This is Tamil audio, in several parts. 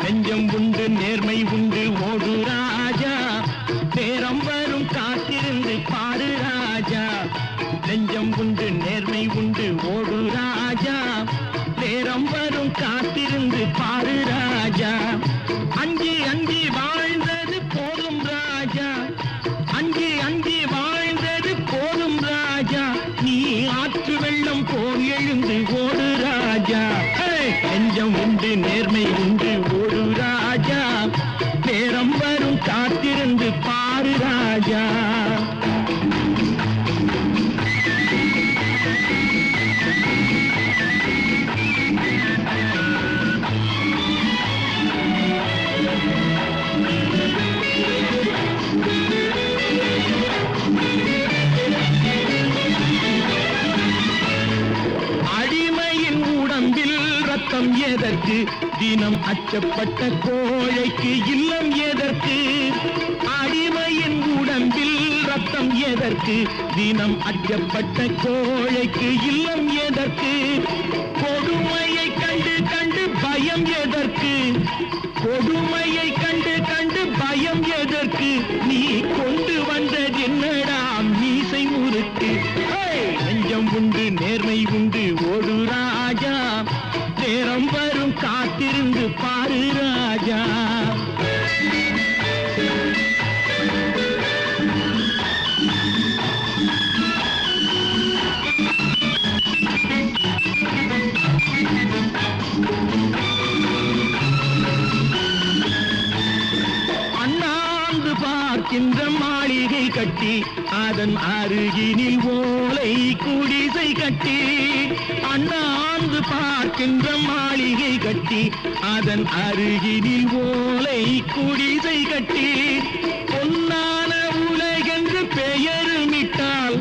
நெஞ்சம் உண்டு நேர்மை உண்டு ஓடு ராஜா, நேரம் வரும் காத்திருந்து பாரு ராஜா. நெஞ்சம் உண்டு நேர்மை உண்டு ஓடு ராஜா, நேரம் வரும் காத்திருந்து பாரு ராஜா. அஞ்சி அஞ்சி வாழ்ந்தது போதும் ராஜா, அஞ்சி அஞ்சி வாழ்ந்தது போதும் ராஜா. நீ ஆற்று வெள்ளம் போல் எழுந்து ஓடு ராஜா. நெஞ்சம் உண்டு நேர்மை உண்டு ஓடு ராஜா, நேரம் வரும் காத்திருந்து பாரு ராஜா. ரத்தம் எதற்கு தினம் அச்சப்பட்ட கோழைக்கு இல்லம் எதற்கு? அடிமையின் உடம்பில் ரத்தம் எதற்கு தினம் அச்சப்பட்ட கோழைக்கு இல்லம் எதற்கு? கொடுமையை கண்டு கண்டு பயம் எதற்கு? கொடுமையை கண்டு கண்டு பயம் எதற்கு? நீ கொண்டு வந்தது என்னடா மீசை முறுக்கு? நெஞ்சம் உண்டு நேர்மை உண்டு ஓடு ராஜா, நேரம் வரும் காத்திருந்து பாரு ராஜா. அண்ணாந்து பார்க்கின்ற மாளிகை கட்டி அதன் அருகினில் ஓலை குடிசை கட்டி, அண்ணாந்து பார்க்கின்ற மாளிகை கட்டி அதன் அருகினில் ஓலை குடிசை கட்டி, பொன்னான உலகென்று பெயருமிட்டால்,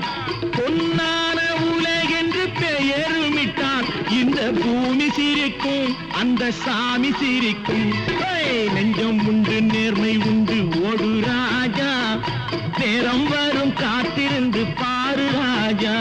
பொன்னான உலகென்று பெயருமிட்டால் இந்த பூமி சிரிக்கும் அந்த சாமி சிரிக்கும். நெஞ்சம் உண்டு நேர்மை உண்டு ஓடு ராஜா, நேரம் வரும் காத்திருந்து பாரு ராஜா.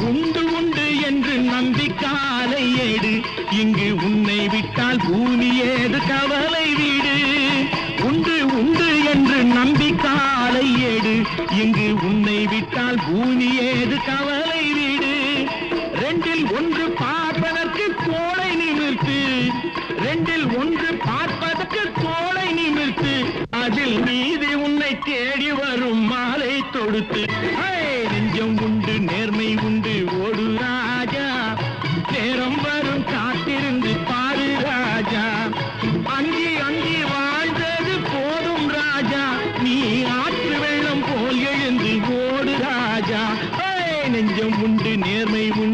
உண்டு உண்டு என்று நம்பிக்காலை ஏடு, இங்கு உன்னை விட்டால் பூமி ஏது கவலை வீடு. உண்டு உண்டு என்று நம்பிக்காலை ஏடு, இங்கு உன்னை விட்டால் பூமி ஏது கவலை வீடு. ரெண்டில் ஒன்று பார்ப்பதற்கு கோளை நிமிர்த்து, ரெண்டில் ஒன்று பார்ப்பதற்கு கோளை நிமிர்த்து, அதில் மீது உன்னை தேடி வரும் மாலை தொடுத்து. நெஞ்சம் உண்டு நேர்மை உண்டு ஓடு ராஜா, நேரம் வரும் காத்திருந்து பாரு ராஜா. அஞ்சி அஞ்சி வாழ்ந்தது போதும் ராஜா, நீ ஆற்று வெள்ளம் போல் எழுந்து ஓடு ராஜா. நெஞ்சம் உண்டு நேர்மை உண்டு